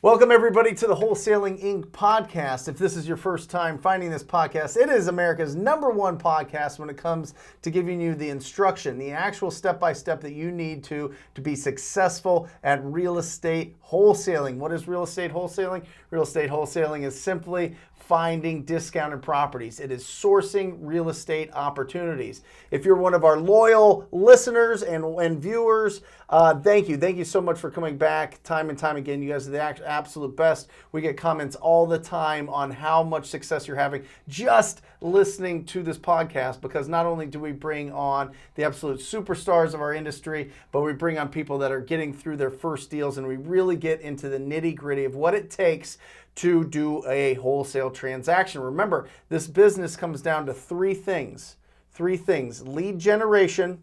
Welcome, everybody, to the Wholesaling Inc. podcast. If this is your first time finding this podcast, it is America's #1 podcast when it comes to giving you the instruction, the actual step-by-step that you need to be successful at real estate wholesaling. What is real estate wholesaling? Real estate wholesaling is simply finding discounted properties. It is sourcing real estate opportunities. If you're one of our loyal listeners and viewers, thank you. Thank you so much for coming back time and time again. You guys are the absolute best. We get comments all the time on how much success you're having just listening to this podcast, because not only do we bring on the absolute superstars of our industry, but we bring on people that are getting through their first deals, and we really get into the nitty-gritty of what it takes to do a wholesale transaction. Remember, this business comes down to three things. Lead generation,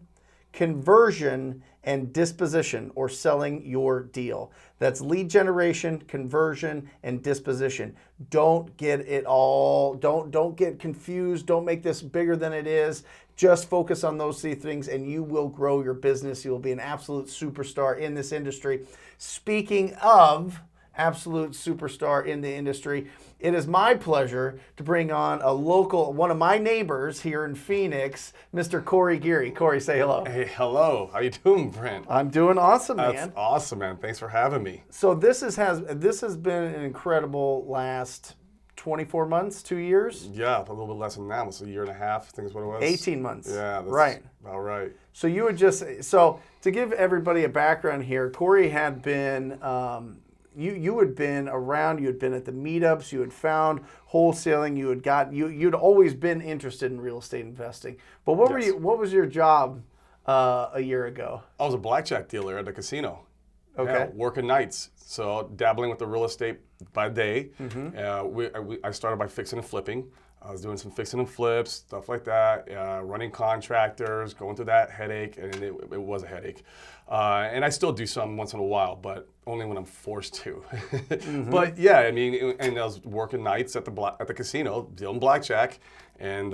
conversion, and disposition, or selling your deal. That's lead generation, conversion, and disposition. Don't get it all. Don't get confused. Don't make this bigger than it is. Just focus on those three things and you will grow your business. You will be an absolute superstar in this industry. Speaking of absolute superstar in the industry, it is my pleasure to bring on one of my neighbors here in Phoenix, Mr. Corey Geary. Corey, say hello. Hey, hello. How you doing, Brent? I'm doing awesome, man. That's awesome, man. Thanks for having me. So this has been an incredible last 24 months, 2 years? Yeah, a little bit less than that. It's a year and a half, I think is what it was. 18 months. Yeah, that's right. About right. So to give everybody a background here, Corey had been, you had been around, you had been at the meetups, you had found wholesaling, you'd always been interested in real estate investing. But what was your job a year ago? I was a blackjack dealer at the casino. Okay. Yeah, working nights. So dabbling with the real estate by day. I started by fixing and flipping. I was doing some fixing and flips, stuff like that, running contractors, going through that headache, and it was a headache. And I still do some once in a while, but only when I'm forced to. But yeah, I mean, and I was working nights at the casino, dealing blackjack, and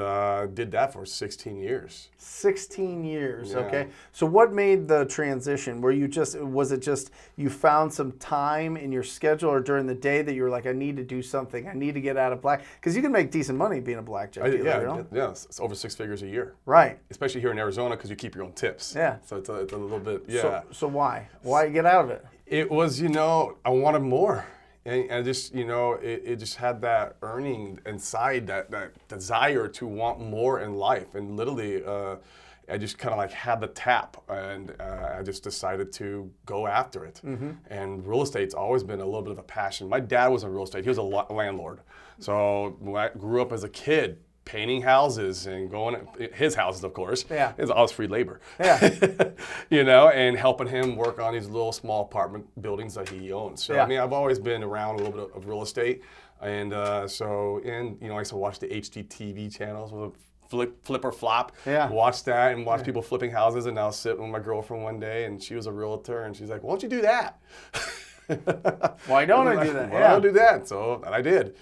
did that for 16 years. 16 years, yeah. Okay. So what made the transition? Was it just you found some time in your schedule or during the day that you were like, I need to do something, I need to get out of black? Because you can make decent money being a blackjack dealer, yeah, you know? Yeah, it's over 6 figures a year. Right. Especially here in Arizona, because you keep your own tips. Yeah. So it's a little bit, yeah. So why? Why get out of it? It was, I wanted more. And just, it just had that earning inside, that desire to want more in life. And literally, I just kind of like had the tap, and I just decided to go after it. And real estate's always been a little bit of a passion. My dad was in real estate. He was a landlord. So when I grew up as a kid, painting houses and his houses, of course. Yeah. It's all free labor. Yeah. And helping him work on these little small apartment buildings that he owns. So, yeah. I mean, I've always been around a little bit of real estate. And I used to watch the HGTV channels with Flip or Flop. Yeah. Watch that and watch people flipping houses. And I was sitting with my girlfriend one day, and she was a realtor, and she's like, why don't you do that? Why don't I do that? Why don't I do that? So I did.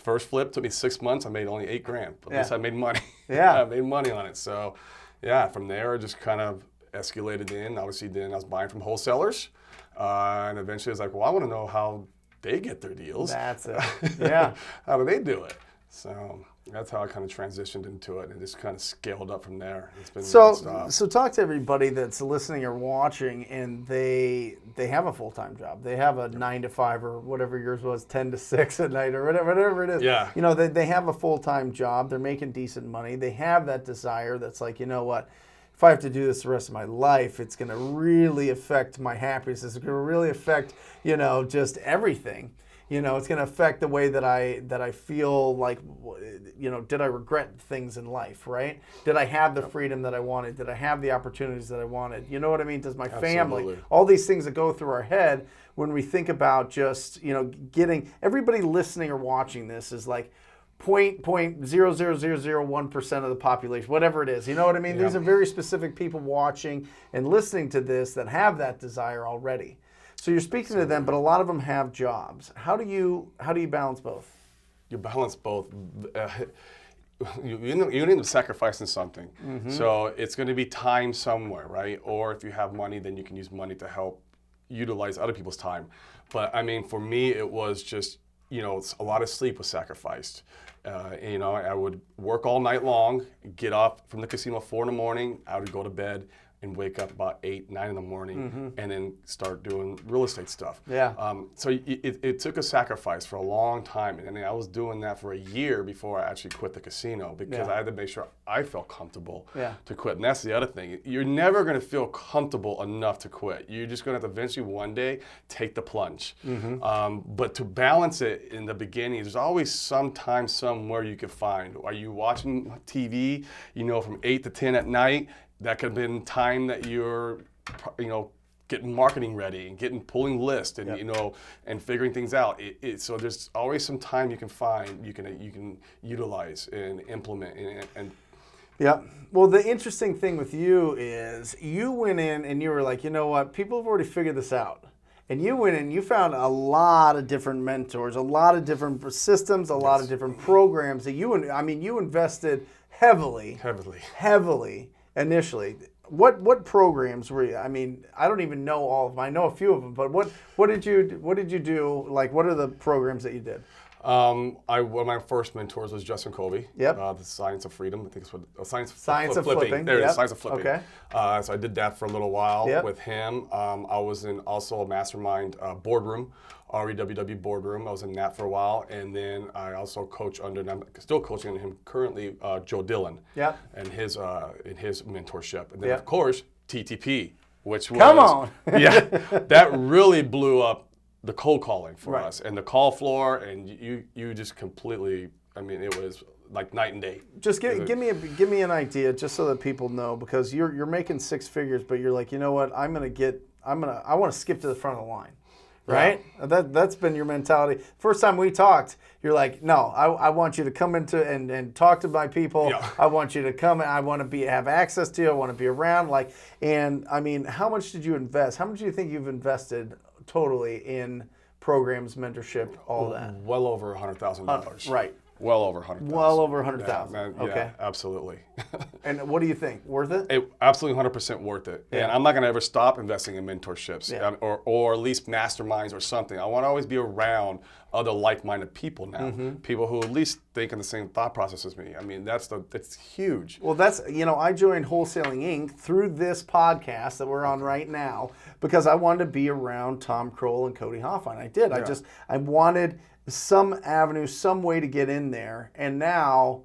First flip took me 6 months. I made only $8,000. But at least I made money. Yeah. I made money on it. So, yeah, from there, it just kind of escalated in. Obviously, then I was buying from wholesalers. And eventually, I was like, well, I want to know how they get their deals. That's it. Yeah. How do they do it? So that's how I kind of transitioned into it and just kind of scaled up from there. It's been nonstop. So talk to everybody that's listening or watching, and they have a full-time job. They have a 9 to 5 or whatever yours was, 10 to 6 at night or whatever it is. Yeah. They have a full-time job. They're making decent money. They have that desire that's like, you know what? If I have to do this the rest of my life, it's going to really affect my happiness. It's going to really affect, just everything. It's going to affect the way that I feel like, did I regret things in life, right? Did I have the freedom that I wanted? Did I have the opportunities that I wanted? You know what I mean? Does my family, all these things that go through our head when we think about just, getting, everybody listening or watching this is like 0.00001% of the population, whatever it is. You know what I mean? Yeah. These are very specific people watching and listening to this that have that desire already. So you're speaking to them, but a lot of them have jobs. How do you balance both? You balance both. You end up sacrificing something. So it's going to be time somewhere, right? Or if you have money, then you can use money to help utilize other people's time. But I mean, for me, it was just, a lot of sleep was sacrificed. I would work all night long, get up from the casino at 4 in the morning, I would go to bed and wake up about 8, 9 in the morning, and then start doing real estate stuff. Yeah. So it took a sacrifice for a long time, and I was doing that for a year before I actually quit the casino, because I had to make sure I felt comfortable to quit. And that's the other thing. You're never going to feel comfortable enough to quit. You're just going to have to eventually one day take the plunge. But to balance it in the beginning, there's always some time somewhere you can find. Are you watching TV, from 8 to 10 at night? That could have been time that you're, getting marketing ready and pulling lists and and figuring things out. So there's always some time you can find, you can utilize and implement and. Yeah. Well, the interesting thing with you is you went in and you were like, you know what, people have already figured this out. And you went in, you found a lot of different mentors, a lot of different systems, a lot of different programs that you invested heavily initially. What programs were you? I mean, I don't even know all of them. I know a few of them, but what did you do? Like, what are the programs that you did? One of my first mentors was Justin Colby. Yep. The Science of Freedom. I think it's what Science of Flipping. There it is. is. Science of Flipping. Okay. So I did that for a little while with him. I was in also a mastermind boardroom, REWW boardroom. I was in that for a while, and then I also coach under, and I'm still coaching him currently, Joe Dillon. Yep. And his mentorship, and then of course TTP, which was come on. that really blew up the cold calling for us and the call floor, and you just completely, it was like night and day. Just give me an idea, just so that people know, because you're making 6 figures, but you're like, you know what, I want to skip to the front of the line, right? Yeah. That's been your mentality. First time we talked, you're like, no, I want you to come into and talk to my people. Yeah. I want you to come, and I want to have access to you. I want to be around. How much did you invest? How much do you think you've invested totally in programs, mentorship, all that? Well over $100,000. Right. Well over 100,000. Well over 100,000. Okay. Yeah, absolutely. And what do you think? Worth it? Absolutely 100% worth it. Yeah. And I'm not going to ever stop investing in mentorships or at least masterminds or something. I want to always be around other like-minded people now. People who at least think in the same thought process as me. It's huge. Well, I joined Wholesaling Inc. through this podcast that we're on right now because I wanted to be around Tom Kroll and Cody Hoffine. I did. Yeah. I wanted some avenue, some way to get in there, and now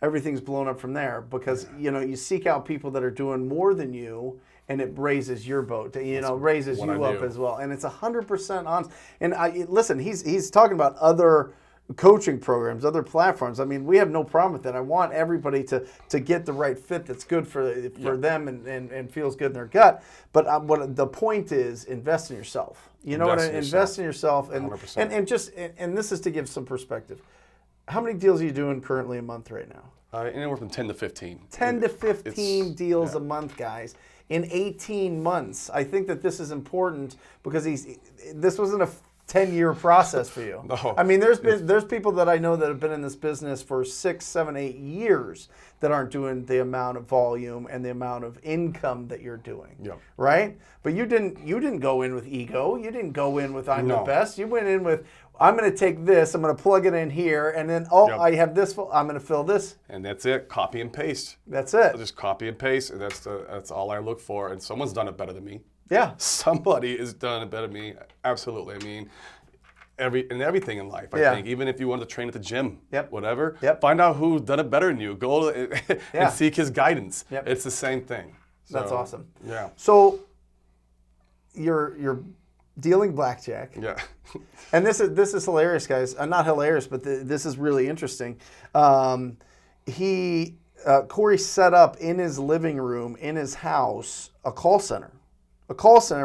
everything's blown up from there because you seek out people that are doing more than you, and it raises your boat, raises you up as well, and it's 100% honest. And listen, he's talking about other coaching programs, other platforms. We have no problem with that. I want everybody to get the right fit that's good for them and feels good in their gut. But what the point is, invest in yourself. Invest in yourself, and this is to give some perspective. How many deals are you doing currently a month right now? Anywhere from 10 to 15. 10 to 15 deals a month, guys. In 18 months. I think that this is important because this wasn't a 10-year process for you. No. There's people that I know that have been in this business for 6, 7, 8 years that aren't doing the amount of volume and the amount of income that you're doing. Yep. Right? But you didn't go in with ego. You didn't go in with I'm the best. You went in with I'm going to take this, I'm going to plug it in here, and then I have this. I'm going to fill this. And that's it. Copy and paste. That's it. I'll just copy and paste, and that's all I look for. And someone's done it better than me. Yeah. Somebody has done it better than me. Absolutely. Everything in life, I think. Even if you wanted to train at the gym, whatever, find out who's done it better than you. Go and seek his guidance. Yep. It's the same thing. So, that's awesome. Yeah. So you're dealing blackjack. Yeah. And this is hilarious, guys. Not hilarious, but this is really interesting. Corey set up in his living room, in his house, a call center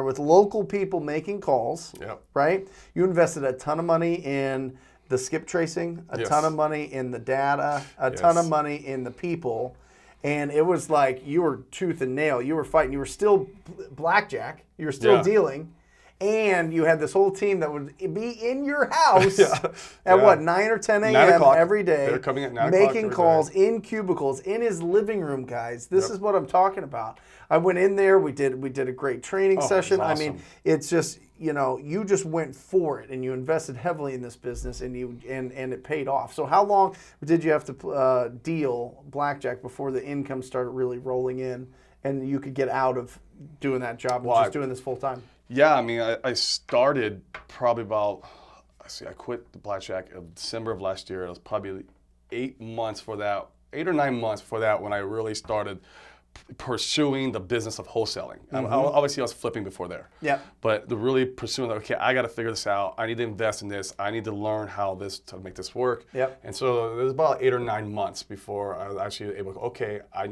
with local people making calls, right? You invested a ton of money in the skip tracing, a ton of money in the data, a ton of money in the people, and it was like you were tooth and nail. You were fighting. You were still blackjack. You were still dealing, and you had this whole team that would be in your house at Yeah. what, 9 or 10 9 a.m. o'clock. every day. They're coming at 9 o'clock making every calls day. in cubicles in his living room, guys. This is what I'm talking about. I went in there. We did a great training session. It was I mean, it's just, you know, you just went for it and you invested heavily in this business and it paid off. So how long did you have to deal blackjack before the income started really rolling in and you could get out of doing that job and just doing this full time? Yeah, I mean, I started probably about, I quit the blackjack in December of last year. It was probably 8 or 9 months for that when I really started pursuing the business of wholesaling. Obviously, I was flipping before there. Yeah. But the really pursuing, okay, I got to figure this out. I need to invest in this. I need to learn how to make this work. Yep. And so it was about 8 or 9 months before I was actually able to, okay, I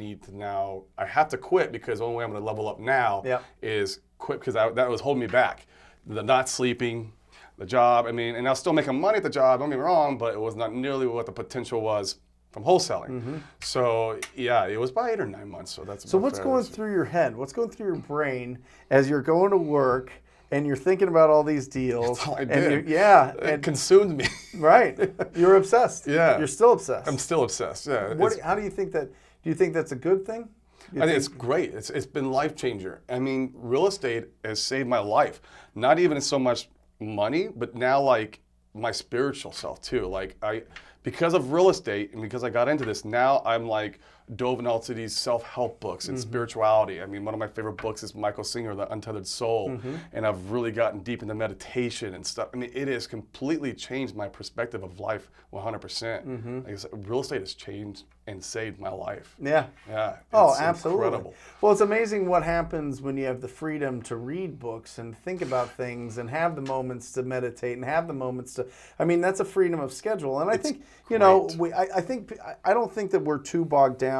have to quit because the only way I'm going to level up now is quit because that was holding me back. The not sleeping, the job, I mean, and I was still making money at the job, don't get me wrong, but it was not nearly what the potential was from wholesaling. So yeah, it was about 8 or 9 months. So what's going through your head? What's going through your brain as you're going to work and you're thinking about all these deals? That's all I did. It consumed me. Right. You're obsessed. Yeah. You're still obsessed. I'm still obsessed. Yeah. How do you think that? Do you think that's a good thing? I think it's great. It's been life changer. I mean, real estate has saved my life. Not even so much money, but now like my spiritual self too. Like because of real estate and because I got into this, now I'm like dove into these self-help books and spirituality. I mean, one of my favorite books is Michael Singer, The Untethered Soul. And I've really gotten deep into meditation and stuff. I mean, it has completely changed my perspective of life 100%. Like I said, real estate has changed and saved my life. Yeah. Yeah. Absolutely. Incredible. Well, it's amazing what happens when you have the freedom to read books and think about things and have the moments to meditate and have the moments to, I mean, that's a freedom of schedule. And I think, you know, I don't think that we're too bogged down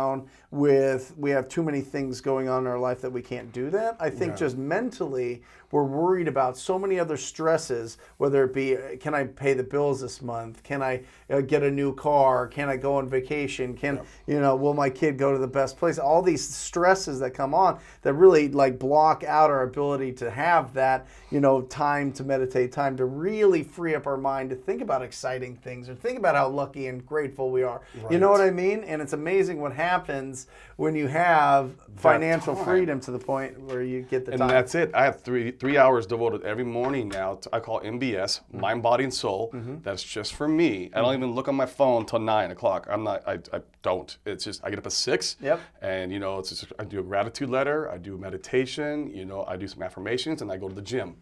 with, we have too many things going on in our life that we can't do that. I think just mentally, we're worried about so many other stresses, whether it be, can I pay the bills this month? Can I get a new car? Can I go on vacation? You know, will my kid go to the best place? All these stresses that come on that really like block out our ability to have that, you know, time to meditate, time to really free up our mind to think about exciting things or think about how lucky and grateful we are. Right. You know what I mean? And it's amazing what happens when you have financial freedom to the point where you get the time. And that's it. I have three hours devoted every morning now to, I call MBS, Mind, Body, and Soul. That's just for me. I don't even look on my phone till 9 o'clock. I don't. It's just, I get up at 6. Yep. And, you know, it's just, I do a gratitude letter. I do meditation. You know, I do some affirmations, and I go to the gym.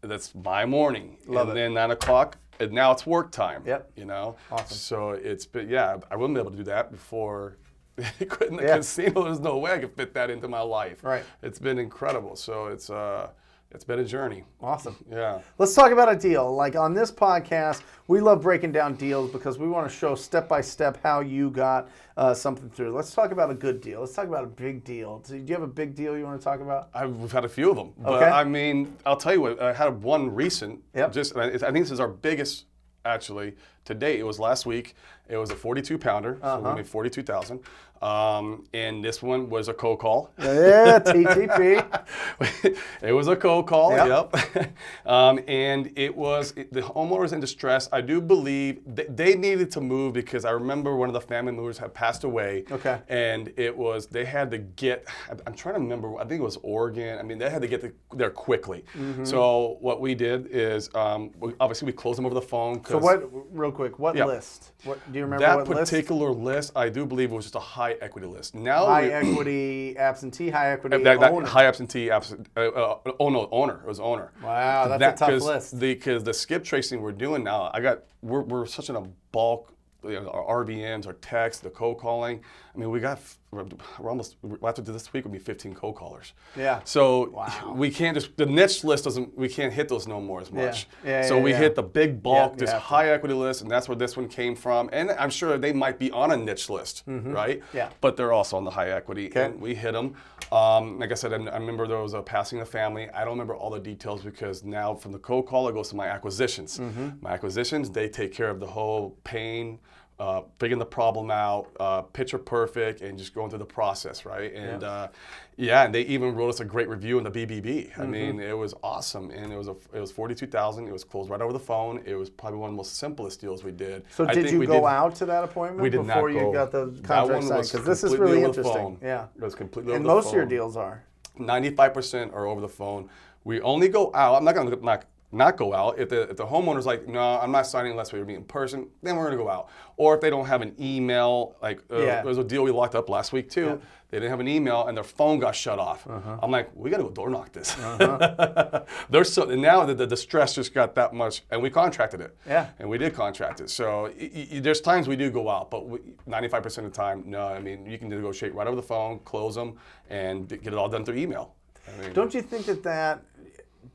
That's my morning. Love it. And then 9 o'clock, and now it's work time. Yep. You know? Awesome. So it's been, yeah, I wouldn't be able to do that before quitting the casino. There's no way I could fit that into my life. Right. It's been incredible. So it's been a journey. Awesome. Yeah. Let's talk about a deal. Like on this podcast, we love breaking down deals because we want to show step by step how you got something through. Let's talk about a good deal. Let's talk about a big deal. Do you have a big deal you want to talk about? We've had a few of them. But I mean, I'll tell you what, I had one recent. Yep. I think this is our biggest actually to date. It was last week. It was a 42 pounder. So we made 42,000. And this one was a cold call. Yeah, TTP. It was a cold call. Yep. And it was the homeowner was in distress. I do believe they needed to move because I remember one of the family members had passed away. Okay. And it was they had to get. I'm trying to remember. I think it was Oregon. I mean, they had to get there quickly. So what we did is obviously we closed them over the phone. So real quick, what list? What do you remember? That particular list, I do believe it was just a high equity list. Now high equity absentee, high equity owner. High absentee owner. It was owner. Wow, that's a tough list. Because the skip tracing we're doing now, we're such in a bulk. You know, our RVMs, our text, the cold calling. I mean, after this week, we'll be 15 cold callers. Yeah. So we can't the niche list we can't hit those no more as much. So we hit the big bulk, this high equity list, and that's where this one came from. And I'm sure they might be on a niche list, right? Yeah. But they're also on the high equity, and we hit them. Like I said, I remember there was a passing of family. I don't remember all the details because now from the cold call, it goes to my acquisitions. My acquisitions, they take care of the whole pain, figuring the problem out, picture perfect, and just going through the process, right? And and they even wrote us a great review in the BBB. I mean, it was awesome, and it was $42,000. It was closed right over the phone. It was probably one of the most simplest deals we did. So did you go out to that appointment before you got the contract signed? Because this is really interesting. Yeah, it was completely and over the phone. Most of your deals are 95% are over the phone. We only go out. I'm not going to not go out. If the homeowner's like, no, I'm not signing unless we meet in person, then we're going to go out. Or if they don't have an email, like there was a deal we locked up last week too. Yeah. They didn't have an email and their phone got shut off. I'm like, we got to go door knock this. And now the stress just got that much, and we contracted it. Yeah. And we did contract it. So there's times we do go out, but 95% of the time, no. I mean, you can negotiate right over the phone, close them, and get it all done through email. I mean, don't you think that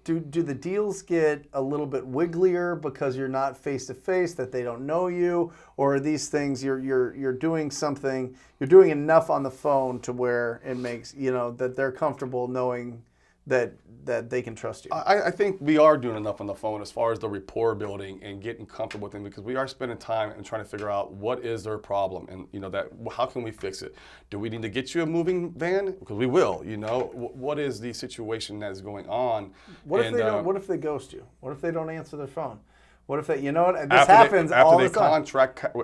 do the deals get a little bit wigglier because you're not face to face, that they don't know you, or are these things you're doing something, you're doing enough on the phone to where it makes that they're comfortable knowing that they can trust you? I think we are doing enough on the phone as far as the rapport building and getting comfortable with them, because we are spending time and trying to figure out what is their problem, and that how can we fix it? Do we need to get you a moving van? Because we will. What is the situation that is going on? What if they don't? What if they ghost you? What if they don't answer their phone? What if they, this happens all the time.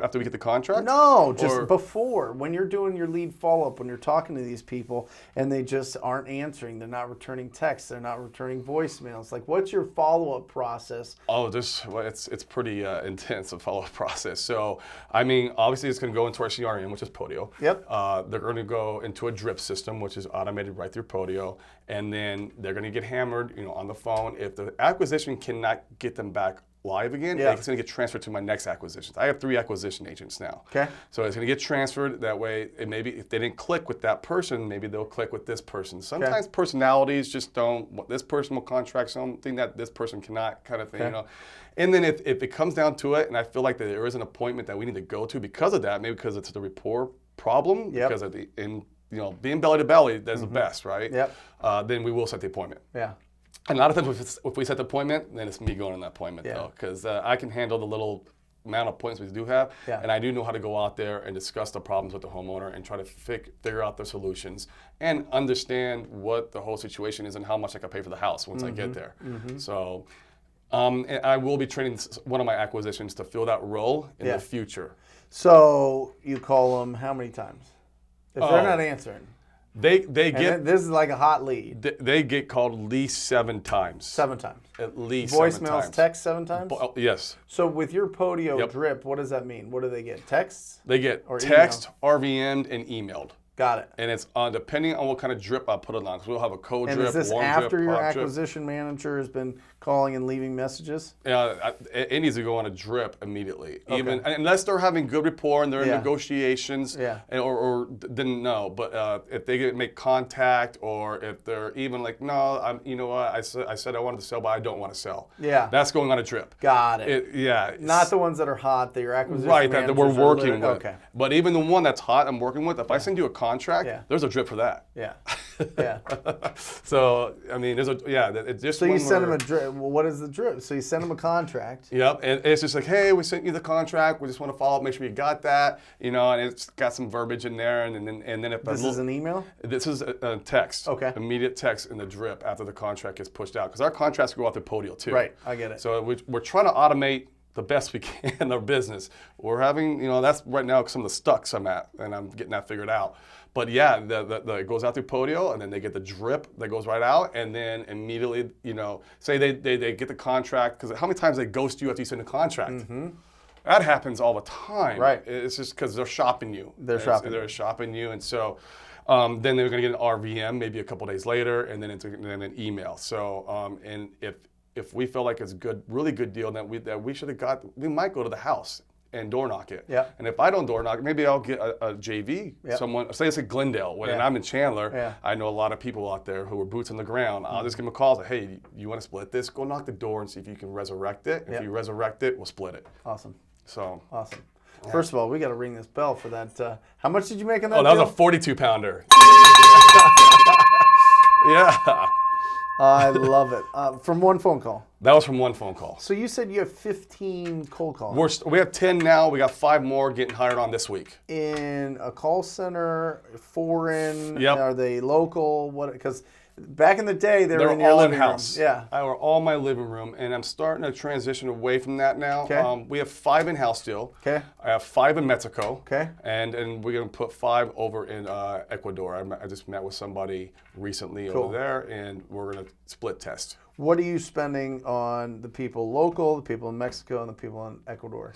After we get the contract? No, just before. When you're doing your lead follow-up, when you're talking to these people and they just aren't answering, they're not returning texts, they're not returning voicemails. Like, what's your follow-up process? Oh, it's pretty intense, a follow-up process. So, I mean, obviously it's going to go into our CRM, which is Podio. Yep. They're going to go into a drip system, which is automated right through Podio. And then they're going to get hammered, on the phone. If the acquisition cannot get them back live again, it's going to get transferred to my next acquisitions. I have 3 acquisition agents now. Okay. So it's going to get transferred. That way, maybe if they didn't click with that person, maybe they'll click with this person. Sometimes personalities just don't. This person will contract something that this person cannot, kind of thing. And then if it comes down to it, and I feel like that there is an appointment that we need to go to because of that, maybe because it's the rapport problem, because of being belly to belly, that's the best, right? Yep. Then we will set the appointment. Yeah. And a lot of times, if we set the appointment, then it's me going on that appointment, though, because I can handle the little amount of appointments we do have, and I do know how to go out there and discuss the problems with the homeowner and try to figure out the solutions and understand what the whole situation is and how much I can pay for the house once I get there. So, and I will be training one of my acquisitions to fill that role in the future. So you call them how many times? If they're not answering. They get this is like a hot lead. They get called at least 7 times. 7 times. At least voicemails, 7 times. text 7 times. Yes. So with your Podio drip, what does that mean? What do they get? Texts? They get text, RVM'd, and emailed. Got it. And it's depending on what kind of drip I put it on, because we'll have a cold drip, warm drip, And is this after your acquisition manager has been calling and leaving messages? Yeah, it needs to go on a drip immediately. Okay. Even unless they're having good rapport and they're in negotiations, or then no. But if they make contact, or if they're even like, no, you know what, I said I wanted to sell, but I don't want to sell. Yeah, that's going on a drip. Got it. Not the ones that are hot that your acquisition managers that we're working with. Okay. But even the one that's hot, I'm working with. If I send you a contract, there's a drip for that. Yeah. So I mean, there's it's just. So you send them a drip. Well, what is the drip? So you send them a contract. Yep, and it's just like, hey, we sent you the contract. We just want to follow up, make sure you got that, and it's got some verbiage in there, and then if this is an email. This is a text. Okay. Immediate text in the drip after the contract gets pushed out, because our contracts go out to Podio too. Right, I get it. So we're trying to automate the best we can in our business. We're having, that's right now some of the stucks I'm at, and I'm getting that figured out. But it goes out through Podio, and then they get the drip that goes right out, and then immediately, say they get the contract, because how many times they ghost you after you send a contract? That happens all the time. Right. It's just because they're shopping you. They're shopping you, and so then they're going to get an RVM maybe a couple days later, and then an email. So and if we feel like it's really good deal that we should have got, we might go to the house and door knock it. Yeah. And if I don't door knock, maybe I'll get a JV, someone, say it's at Glendale, and I'm in Chandler. Yeah. I know a lot of people out there who are boots on the ground. I'll just give them a call, say, hey, you want to split this? Go knock the door and see if you can resurrect it. If you resurrect it, we'll split it. Awesome. So. Awesome. Yeah. First of all, we got to ring this bell for that. How much did you make on that? Oh, that was a 42-pounder. Yeah. I love it. From one phone call. That was from one phone call. So you said you have 15 cold calls. We have 10 now. We got 5 more getting hired on this week. In a call center, foreign, Yep. Are they local? What? Because back in the day, they were in your all living in-house. room. Yeah. They were all in my living room, and I'm starting to transition away from that now. Okay. We have 5 in-house still. Okay. I have 5 in Mexico. Okay. And we're going to put 5 over in Ecuador. I just met with somebody recently Cool. over there, and we're going to split test. What are you spending on the people local, the people in Mexico, and the people in Ecuador?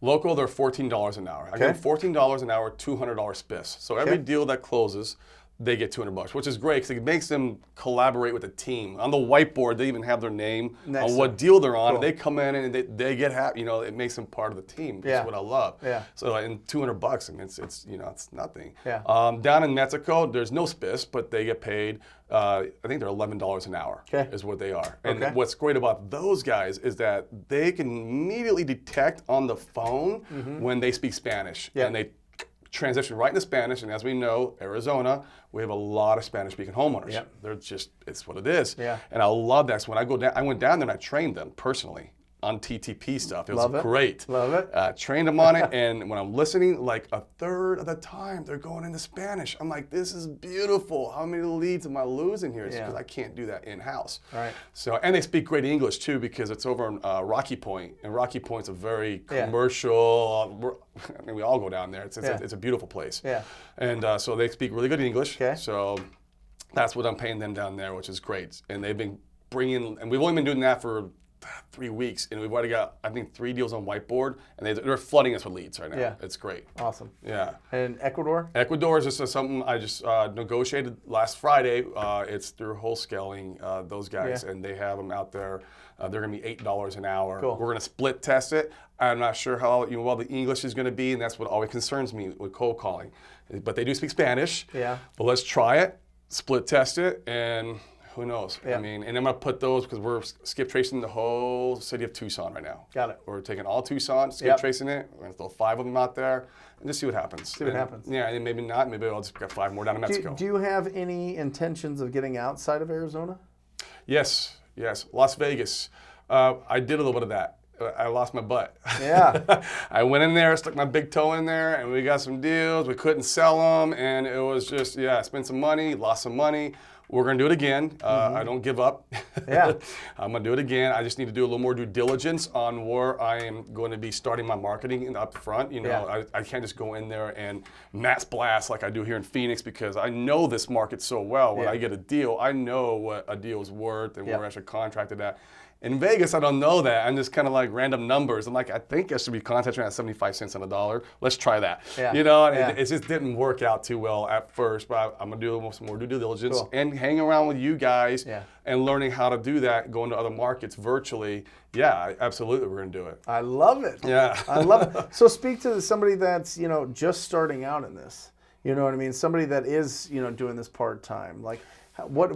Local, they're $14 an hour. I Okay. get $14 an hour, $200 spiffs. So every Okay. deal that closes, they get $200, which is great because it makes them collaborate with the team. On the whiteboard, they even have their name Next on what time. deal they're on. Cool. They come in and they get happy. You know, it makes them part of the team. Yeah. That's what I love. Yeah. So and $200, I mean, it's it's nothing. Yeah. Down in Mexico, there's no spiffs, but they get paid. I think they're $11 an hour. Okay. Is what they are. And Okay. what's great about those guys is that they can immediately detect on the phone when they speak Spanish, Yeah. and they transition right into Spanish, and as we know, Arizona, we have a lot of Spanish-speaking homeowners. Yep. They're just, it's what it is. Yeah. And I love that. So when I go down, I went down there and I trained them personally on TTP stuff. It was Love it. great. Love it. Trained them on it, and when I'm listening, like a third of the time, they're going into Spanish. I'm like, this is beautiful. How many leads am I losing here? It's Yeah. because I can't do that in-house. Right. So, and they speak great English too because it's over in Rocky Point, and Rocky Point's a very Yeah. commercial. I mean, we all go down there. It's Yeah. a beautiful place. Yeah. And so they speak really good English. Okay. So that's what I'm paying them down there, which is great. And they've been bringing, and we've only been doing that for 3 weeks, and we've already got, I think, 3 deals on whiteboard, and they're flooding us with leads right now. Yeah. It's great. Awesome. Yeah. And Ecuador? Ecuador is just something I just negotiated last Friday. It's through Wholesaling, those guys, Yeah. and they have them out there. They're going to be $8 an hour. Cool. We're going to split test it. I'm not sure how well the English is going to be, and that's what always concerns me with cold calling. But they do speak Spanish. Yeah. But let's try it, split test it, and who knows? Yeah. I mean, and I'm going to put those because we're skip tracing the whole city of Tucson right now. Got it. We're taking all Tucson, skip Yep. tracing it. We're going to throw 5 of them out there and just see what happens. See what happens. Yeah, and maybe not. Maybe I'll just get 5 more down in Mexico. Do you have any intentions of getting outside of Arizona? Yes. Las Vegas. I did a little bit of that. I lost my butt. Yeah. I went in there, stuck my big toe in there, and we got some deals. We couldn't sell them, and it was just, spent some money, lost some money. We're going to do it again. I don't give up. Yeah. I'm going to do it again. I just need to do a little more due diligence on where I am going to be starting my marketing up front. You know, Yeah. I can't just go in there and mass blast like I do here in Phoenix because I know this market so well. When Yeah. I get a deal, I know what a deal is worth and Yeah. where I should contract it at. In Vegas, I don't know that. I'm just kind of like random numbers. I'm like, I think I should be contracting at 75 cents on a dollar. Let's try that. Yeah. You know, and Yeah. it just didn't work out too well at first, but I'm going to do some more due diligence Cool. and hang around with you guys Yeah. and learning how to do that, going to other markets virtually. Yeah, absolutely, we're going to do it. I love it. Yeah. I love it. So speak to somebody that's, just starting out in this. You know what I mean? Somebody that is, doing this part-time. Like, what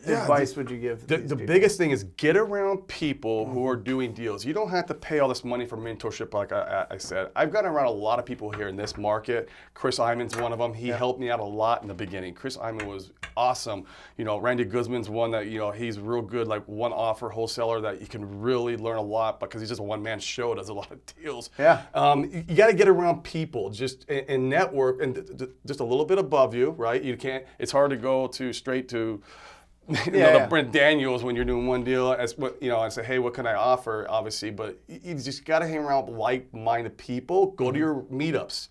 advice would you give The these people? biggest thing is get around people who are doing deals. You don't have to pay all this money for mentorship, like I said. I've gotten around a lot of people here in this market. Chris Iman's one of them. He helped me out a lot in the beginning. Chris Iman was awesome. Randy Guzman's one that, he's real good, like one offer wholesaler that you can really learn a lot because he's just a one-man show, does a lot of deals. Yeah. You got to get around people just and network and just a little bit above you, right? You can't, it's hard to go straight to the Brent Daniels when you're doing one deal and say, hey, what can I offer? Obviously, but you just got to hang around with like-minded people. Go to your meetups,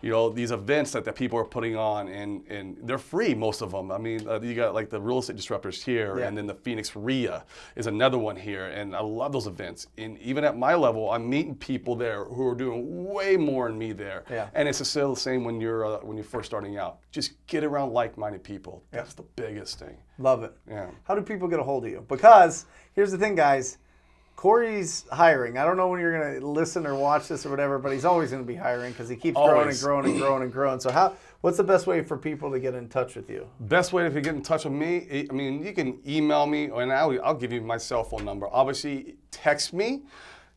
these events that people are putting on, and they're free, most of them. I mean, you got like the real estate disruptors here, and then the Phoenix RIA is another one here, and I love those events. And even at my level, I'm meeting people there who are doing way more than me there. Yeah. And it's still the same when you're first starting out. Just get around like-minded people. That's the biggest thing. Love it. Yeah. How do people get a hold of you? Because here's the thing, guys. Corey's hiring. I don't know when you're going to listen or watch this or whatever, but he's always going to be hiring because he keeps growing and growing and growing and growing. So what's the best way for people to get in touch with you? Best way if you get in touch with me, I mean, you can email me, and I'll give you my cell phone number. Obviously, text me,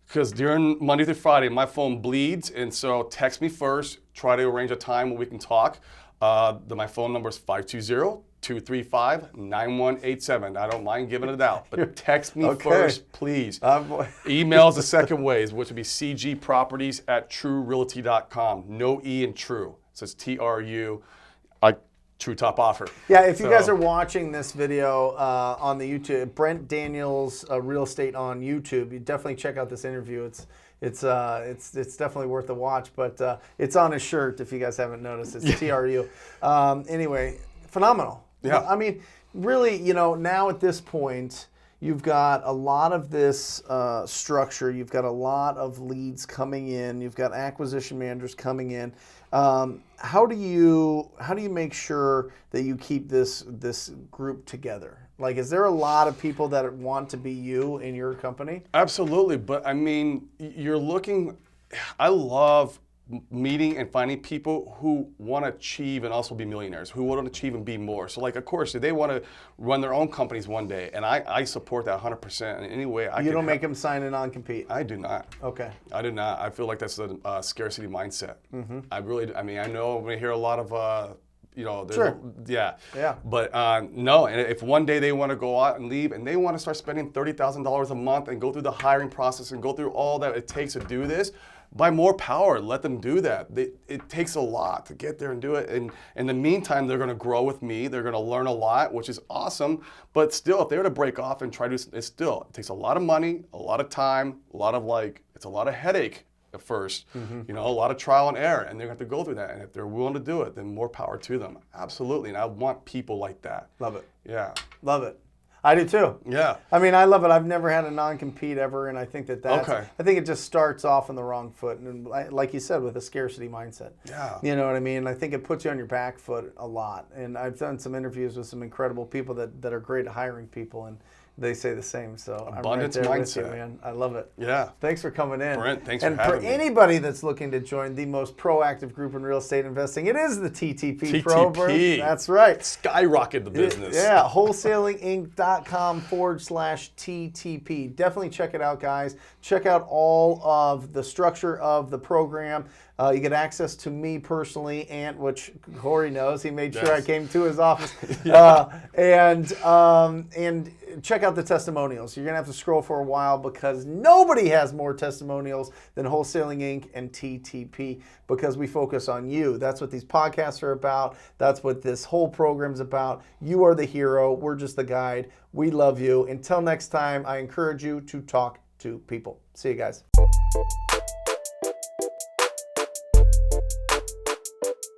because during Monday through Friday, my phone bleeds, and so text me first. Try to arrange a time where we can talk. My phone number is 235-9187. I don't mind giving it out, but text me Okay. first, please. Email's the second way, which would be cgproperties@truerealty.com. No E in true. It says TRU, True Top Offer. Yeah, if you guys are watching this video on the YouTube, Brent Daniels Real Estate on YouTube, you definitely check out this interview. It's definitely worth a watch, but it's on his shirt if you guys haven't noticed. It's TRU. Anyway, phenomenal. Yeah. I mean, really, now at this point, you've got a lot of this structure. You've got a lot of leads coming in. You've got acquisition managers coming in. How do you make sure that you keep this group together? Like, is there a lot of people that want to be you in your company? Absolutely, but I mean, I love meeting and finding people who want to achieve and also be millionaires, who want to achieve and be more. So, like, of course, they want to run their own companies one day, and I support that 100% in any way I can. You don't make them sign a non-compete? I do not. Okay. I do not. I feel like that's a scarcity mindset. Mm-hmm. I know we hear a lot of, Sure. Yeah. But no, and if one day they want to go out and leave and they want to start spending $30,000 a month and go through the hiring process and go through all that it takes to do this, by more power, let them do that. It takes a lot to get there and do it. And in the meantime, they're going to grow with me. They're going to learn a lot, which is awesome. But still, if they were to break off and try to, it takes a lot of money, a lot of time, it's a lot of headache at first, a lot of trial and error, and they're going to have to go through that. And if they're willing to do it, then more power to them. Absolutely. And I want people like that. Love it. Yeah. Love it. I do too. Yeah. I mean, I love it. I've never had a non-compete ever, and I think that's. Okay. I think it just starts off on the wrong foot, and like you said, with a scarcity mindset. Yeah. You know what I mean? I think it puts you on your back foot a lot. And I've done some interviews with some incredible people that are great at hiring people, and they say the same. So abundance I'm right there mindset, with you, man. I love it. Yeah. Thanks for coming in. Brent, thanks for having me. And for anybody that's looking to join the most proactive group in real estate investing, it is the TTP program. That's right. Skyrocket the business. Yeah, wholesalinginc.com/TTP. Definitely check it out, guys. Check out all of the structure of the program. You get access to me personally, which Corey knows. He made sure I came to his office. And check out the testimonials. You're going to have to scroll for a while because nobody has more testimonials than Wholesaling Inc. and TTP because we focus on you. That's what these podcasts are about. That's what this whole program's about. You are the hero. We're just the guide. We love you. Until next time, I encourage you to talk to people. See you guys.